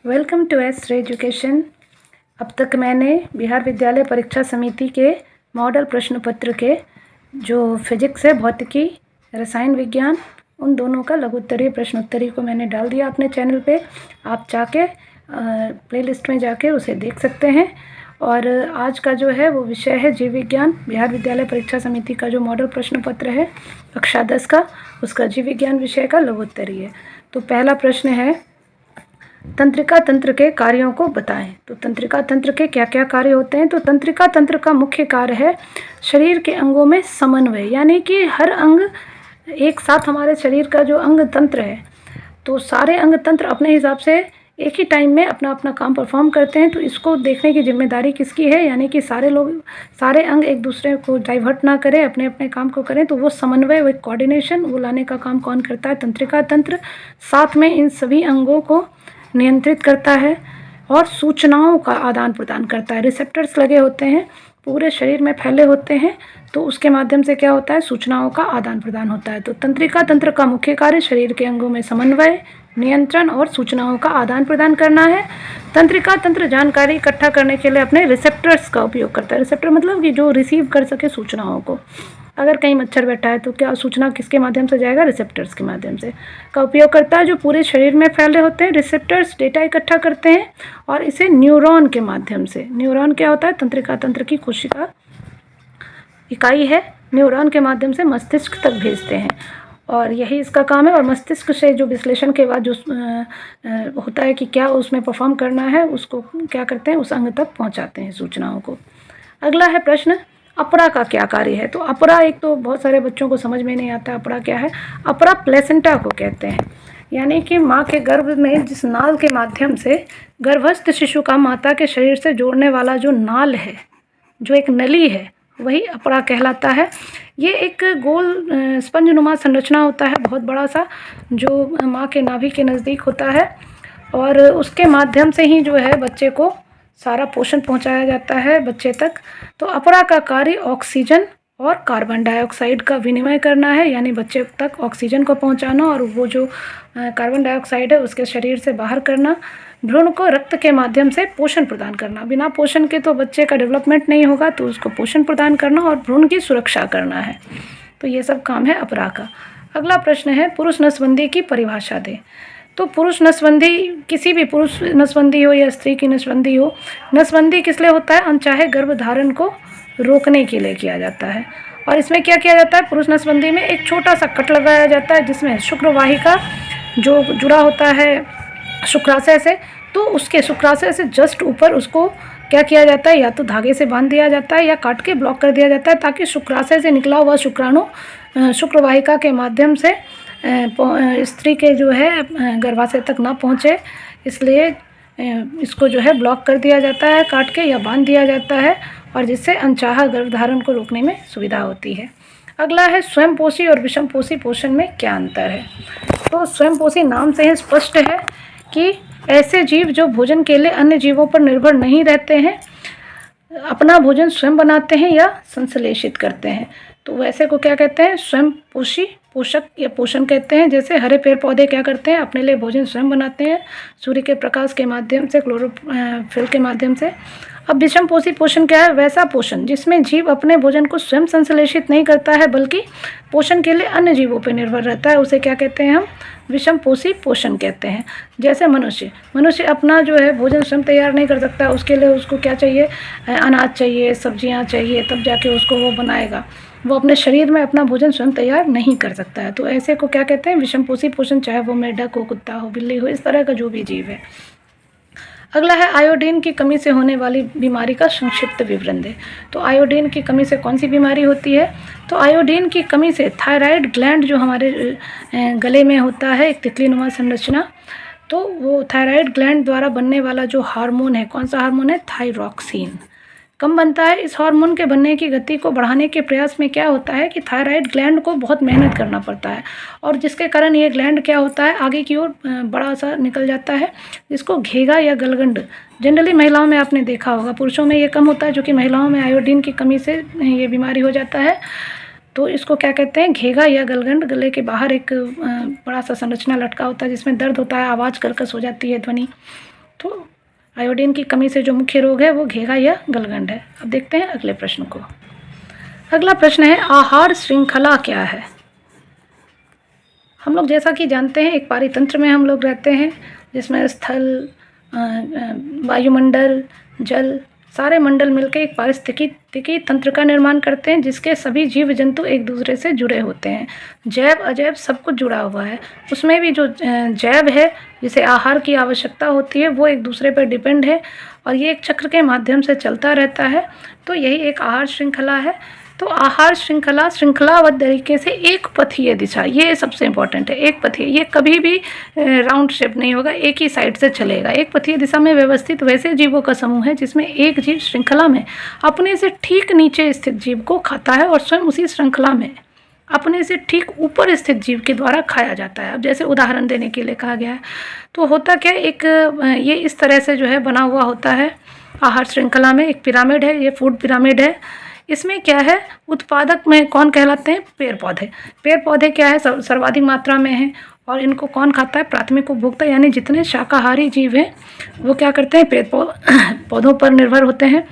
Welcome to S education. अब तक मैंने बिहार विद्यालय परीक्षा समिति के मॉडल प्रश्न पत्र के जो फिजिक्स है, भौतिकी, रसायन विज्ञान, उन दोनों का लघुत्तरीय प्रश्नोत्तरी को मैंने डाल दिया अपने चैनल पे। आप जाके प्लेलिस्ट में जाके उसे देख सकते हैं। और आज का जो है वो विषय है जीव विज्ञान। बिहार विद्यालय परीक्षा समिति का जो मॉडल प्रश्न पत्र है कक्षा 10 का, उसका जीव विज्ञान विषय का लघुत्तरीय है। तो पहला प्रश्न है, तंत्रिका तंत्र के कार्यों को बताएं। तो तंत्रिका तंत्र के क्या क्या कार्य होते हैं? तो तंत्रिका तंत्र का मुख्य कार्य है शरीर के अंगों में समन्वय, यानी कि हर अंग एक साथ, हमारे शरीर का जो अंग तंत्र है तो सारे अंग तंत्र अपने हिसाब से एक ही टाइम में अपना अपना काम परफॉर्म करते हैं। तो इसको देखने की जिम्मेदारी किसकी है? यानी कि सारे अंग एक दूसरे को डाइवर्ट ना करें, अपने अपने काम को करें। तो वो समन्वय, वो कोऑर्डिनेशन, वो लाने का काम कौन करता है? तंत्रिका तंत्र। साथ में इन सभी अंगों को नियंत्रित करता है और सूचनाओं का आदान प्रदान करता है। रिसेप्टर्स लगे होते हैं, पूरे शरीर में फैले होते हैं, तो उसके माध्यम से क्या होता है? सूचनाओं का आदान प्रदान होता है। तो तंत्रिका तंत्र का मुख्य कार्य शरीर के अंगों में समन्वय, नियंत्रण और सूचनाओं का आदान प्रदान करना है। तंत्रिका तंत्र जानकारी इकट्ठा करने के लिए अपने रिसेप्टर्स का उपयोग करता है। रिसेप्टर मतलब कि जो रिसीव कर सके सूचनाओं को। अगर कहीं मच्छर बैठा है तो क्या सूचना किसके माध्यम से जाएगा? रिसेप्टर्स के माध्यम से का उपयोग करता है। जो पूरे शरीर में फैले होते हैं, रिसेप्टर्स डेटा इकट्ठा करते हैं और इसे न्यूरॉन के माध्यम से, न्यूरॉन क्या होता है? तंत्रिका तंत्र की कोशिका इकाई है, न्यूरॉन के माध्यम से मस्तिष्क तक भेजते हैं और यही इसका काम है। और मस्तिष्क से जो विश्लेषण के बाद जो होता है कि क्या उसमें परफॉर्म करना है, उसको क्या करते हैं? उस अंग तक पहुंचाते हैं सूचनाओं को। अगला है प्रश्न, अपरा का क्या कार्य है? तो अपरा, एक तो बहुत सारे बच्चों को समझ में नहीं आता अपरा क्या है। अपरा प्लेसेंटा को कहते हैं, यानी कि माँ के गर्भ में जिस नाल के माध्यम से गर्भस्थ शिशु का माता के शरीर से जोड़ने वाला जो नाल है, जो एक नली है, वही अपरा कहलाता है। ये एक गोल स्पंजनुमा संरचना होता है, बहुत बड़ा सा, जो माँ के नाभि के नज़दीक होता है और उसके माध्यम से ही जो है बच्चे को सारा पोषण पहुंचाया जाता है बच्चे तक। तो अपरा का कार्य ऑक्सीजन और कार्बन डाइऑक्साइड का विनिमय करना है, यानी बच्चे तक ऑक्सीजन को पहुंचाना और वो जो कार्बन डाइऑक्साइड है उसके शरीर से बाहर करना। भ्रूण को रक्त के माध्यम से पोषण प्रदान करना, बिना पोषण के तो बच्चे का डेवलपमेंट नहीं होगा, तो उसको पोषण प्रदान करना और भ्रूण की सुरक्षा करना है। तो ये सब काम है अपरा का। अगला प्रश्न है, पुरुष नसबंदी की परिभाषा दें। तो पुरुष नसबंदी, किसी भी पुरुष नसबंदी हो या स्त्री की नसबंदी हो, नसबंदी किस लिए होता है? अनचाहे गर्भधारण को रोकने के लिए किया जाता है। और इसमें क्या किया जाता है? पुरुष नसबंदी में एक छोटा सा कट लगाया जाता है जिसमें शुक्रवाहिका जो जुड़ा होता है शुक्राशय से, तो उसके शुक्राशय से जस्ट ऊपर उसको क्या किया जाता है? या तो धागे से बांध दिया जाता है या काट के ब्लॉक कर दिया जाता है, ताकि शुक्राशय से निकला हुआ शुक्राणु शुक्रवाहिका के माध्यम से स्त्री के जो है गर्भाशय तक ना पहुँचे। इसलिए इसको जो है ब्लॉक कर दिया जाता है, काट के या बांध दिया जाता है, और जिससे अनचाहा गर्भधारण को रोकने में सुविधा होती है। अगला है, स्वयंपोषी और विषमपोषी पोषण में क्या अंतर है? तो स्वयंपोषी नाम से ही स्पष्ट है कि ऐसे जीव जो भोजन के लिए अन्य जीवों पर निर्भर नहीं रहते हैं, अपना भोजन स्वयं बनाते हैं या संश्लेषित करते हैं, तो वैसे को क्या कहते हैं? स्वयंपोषी पोषक या पोषण कहते हैं। जैसे हरे पेड़ पौधे क्या करते हैं? अपने लिए भोजन स्वयं बनाते हैं सूर्य के प्रकाश के माध्यम से, क्लोरोफिल के माध्यम से। अब विषमपोषी पोषण क्या है? वैसा पोषण जिसमें जीव अपने भोजन को स्वयं संश्लेषित नहीं करता है, बल्कि पोषण के लिए अन्य जीवों पर निर्भर रहता है, उसे क्या कहते हैं? हम विषमपोषी पोषण कहते हैं। जैसे मनुष्य अपना जो है भोजन स्वयं तैयार नहीं कर सकता, उसके लिए उसको क्या चाहिए? अनाज चाहिए, सब्जियां चाहिए, तब जाके उसको वो बनाएगा। वो अपने शरीर में अपना भोजन स्वयं तैयार नहीं कर सकता है, तो ऐसे को क्या कहते हैं? विषमपोषी पोषण, चाहे वो मेढक हो, कुत्ता हो, बिल्ली हो, इस तरह का जो भी जीव है। अगला है, आयोडीन की कमी से होने वाली बीमारी का संक्षिप्त विवरण दें। तो आयोडीन की कमी से कौन सी बीमारी होती है? तो आयोडीन की कमी से थायराइड ग्लैंड जो हमारे गले में होता है, एक तितलीनुमा संरचना, तो वो थायराइड ग्लैंड द्वारा बनने वाला जो हार्मोन है, कौन सा हार्मोन है? थायरॉक्सिन, कम बनता है। इस हार्मोन के बनने की गति को बढ़ाने के प्रयास में क्या होता है कि थायराइड ग्लैंड को बहुत मेहनत करना पड़ता है, और जिसके कारण ये ग्लैंड क्या होता है? आगे की ओर बड़ा सा निकल जाता है, जिसको घेगा या गलगंड, जनरली महिलाओं में आपने देखा होगा, पुरुषों में ये कम होता है, जो कि महिलाओं में आयोडीन की कमी से ये बीमारी हो जाता है। तो इसको क्या कहते हैं? घेगा या गलगंड। गले के बाहर एक बड़ा सा संरचना लटका होता है जिसमें दर्द होता है, आवाज़ कर्कश हो जाती है, ध्वनि। तो आयोडीन की कमी से जो मुख्य रोग है वो घेगा या गलगंड है। अब देखते हैं अगले प्रश्न को। अगला प्रश्न है आहार श्रृंखला क्या है। हम लोग जैसा कि जानते हैं एक पारितंत्र में हम लोग रहते हैं जिसमें स्थल, वायुमंडल, जल, सारे मंडल मिलकर एक पारिस्थितिकी तंत्र का निर्माण करते हैं जिसके सभी जीव जंतु एक दूसरे से जुड़े होते हैं। जैव अजैव सब कुछ जुड़ा हुआ है। उसमें भी जो जैव है जिसे आहार की आवश्यकता होती है वो एक दूसरे पर डिपेंड है और ये एक चक्र के माध्यम से चलता रहता है। तो यही एक आहार श्रृंखला है। तो आहार श्रृंखला श्रृंखलाबद्ध तरीके से एक पथीय दिशा, ये सबसे इम्पोर्टेंट है। एक पथीय, ये कभी भी राउंड शेप नहीं होगा, एक ही साइड से चलेगा। एक पथीय दिशा में व्यवस्थित वैसे जीवों का समूह है जिसमें एक जीव श्रृंखला में अपने से ठीक नीचे स्थित जीव को खाता है और स्वयं उसी श्रृंखला में अपने से ठीक ऊपर स्थित जीव के द्वारा खाया जाता है। अब जैसे उदाहरण देने के लिए कहा गया है तो होता क्या, एक ये इस तरह से जो है बना हुआ होता है आहार श्रृंखला में। एक पिरामिड है, ये फूड पिरामिड है। इसमें क्या है, उत्पादक में कौन कहलाते हैं, पेड़ पौधे। पेड़ पौधे क्या है, सर्वाधिक मात्रा में है और इनको कौन खाता है, प्राथमिक उपभोक्ता, यानी जितने शाकाहारी जीव हैं वो क्या करते हैं, पेड़ पौधों पर निर्भर होते हैं।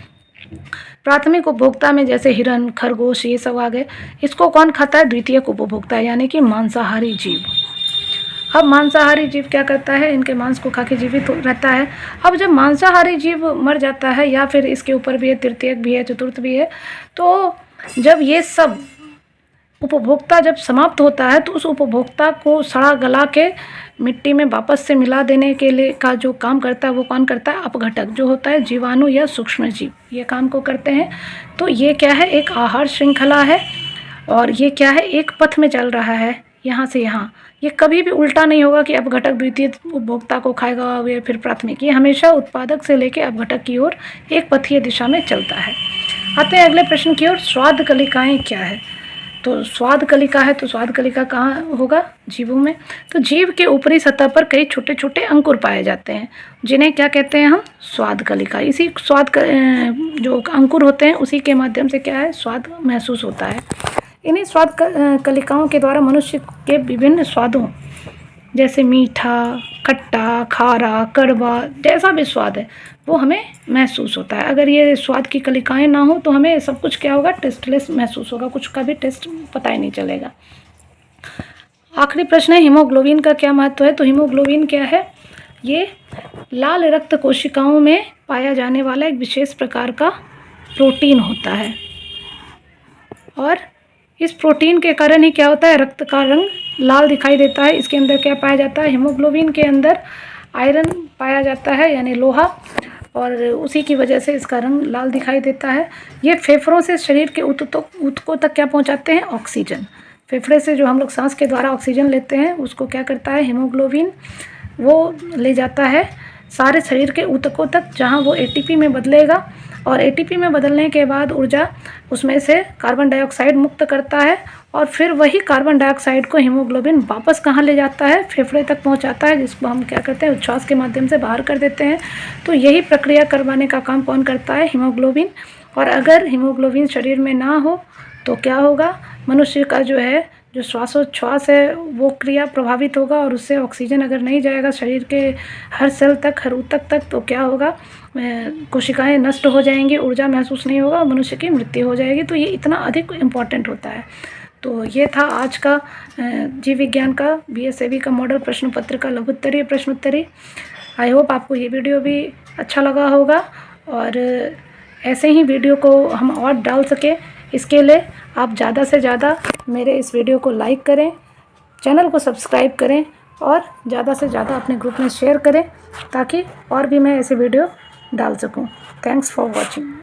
प्राथमिक उपभोक्ता में जैसे हिरन, खरगोश, ये सब आ गए। इसको कौन खाता है, द्वितीयक उपभोक्ता यानी कि मांसाहारी जीव। अब मांसाहारी जीव क्या करता है, इनके मांस को खा के जीवित रहता है। अब जब मांसाहारी जीव मर जाता है या फिर इसके ऊपर भी है, तृतीयक भी है, चतुर्थ भी है, तो जब ये सब उपभोक्ता जब समाप्त होता है तो उस उपभोक्ता को सड़ा गला के मिट्टी में वापस से मिला देने के लिए का जो काम करता है वो कौन करता है, अपघटक जो होता है जीवाणु या सूक्ष्म जीव, ये काम को करते हैं। तो ये क्या है, एक आहार श्रृंखला है और ये क्या है, एक पथ में चल रहा है यहाँ से यहाँ। ये कभी भी उल्टा नहीं होगा कि अपघटक द्वितीय उपभोक्ता को खाएगा या फिर प्राथमिक। ये हमेशा उत्पादक से लेकर अपघटक की ओर एक पथीय दिशा में चलता है। आते हैं अगले प्रश्न की ओर, स्वाद कलिकाएँ क्या है। तो स्वाद कलिका है, तो स्वाद कलिका कहाँ होगा, जीवों में। तो जीव के ऊपरी सतह पर कई छोटे छोटे अंकुर पाए जाते हैं जिन्हें क्या कहते हैं हम, स्वाद कलिका। इसी स्वाद जो अंकुर होते हैं उसी के माध्यम से क्या है, स्वाद महसूस होता है। इन्हीं स्वाद कलिकाओं के द्वारा मनुष्य के विभिन्न स्वादों जैसे मीठा, खट्टा, खारा, कड़वा, जैसा भी स्वाद है वो हमें महसूस होता है। अगर ये स्वाद की कलिकाएं ना हो तो हमें सब कुछ क्या होगा, टेस्टलेस महसूस होगा, कुछ का भी टेस्ट पता ही नहीं चलेगा। आखिरी प्रश्न है, हीमोग्लोबिन का क्या महत्व है। तो हीमोग्लोबिन क्या है, ये लाल रक्त कोशिकाओं में पाया जाने वाला एक विशेष प्रकार का प्रोटीन होता है और इस प्रोटीन के कारण ही क्या होता है, रक्त का रंग लाल दिखाई देता है। इसके अंदर क्या पाया जाता है, हीमोग्लोबिन के अंदर आयरन पाया जाता है यानी लोहा, और उसी की वजह से इसका रंग लाल दिखाई देता है। ये फेफड़ों से शरीर के ऊतकों तक क्या पहुंचाते हैं, ऑक्सीजन। फेफड़े से जो हम लोग सांस के द्वारा ऑक्सीजन लेते हैं उसको क्या करता है, हीमोग्लोबिन वो ले जाता है सारे शरीर के ऊतकों तक, जहां वो एटीपी में बदलेगा और एटीपी में बदलने के बाद ऊर्जा उसमें से कार्बन डाइऑक्साइड मुक्त करता है और फिर वही कार्बन डाइऑक्साइड को हीमोग्लोबिन वापस कहाँ ले जाता है, फेफड़े तक पहुंचाता है, जिसको हम क्या करते हैं, उच्छ्वास के माध्यम से बाहर कर देते हैं। तो यही प्रक्रिया करवाने का काम कौन करता है, हीमोग्लोबिन। और अगर हीमोग्लोबिन शरीर में ना हो तो क्या होगा, मनुष्य का जो है जो श्वासोच्छ्वास है वो क्रिया प्रभावित होगा और उससे ऑक्सीजन अगर नहीं जाएगा शरीर के हर सेल तक, हर ऊतक तक, तो क्या होगा, कोशिकाएं नष्ट हो जाएंगी, ऊर्जा महसूस नहीं होगा, मनुष्य की मृत्यु हो जाएगी। तो ये इतना अधिक इम्पॉर्टेंट होता है। तो ये था आज का जीव विज्ञान का BSAB का मॉडल प्रश्न पत्र का लघुत्तरीय प्रश्नोत्तरी। आई होप आपको ये वीडियो भी अच्छा लगा होगा और ऐसे ही वीडियो को हम और डाल सके, इसके लिए आप ज़्यादा से ज़्यादा मेरे इस वीडियो को लाइक करें, चैनल को सब्सक्राइब करें और ज़्यादा से ज़्यादा अपने ग्रुप में शेयर करें ताकि और भी मैं ऐसे वीडियो डाल सकूं। Thanks for watching.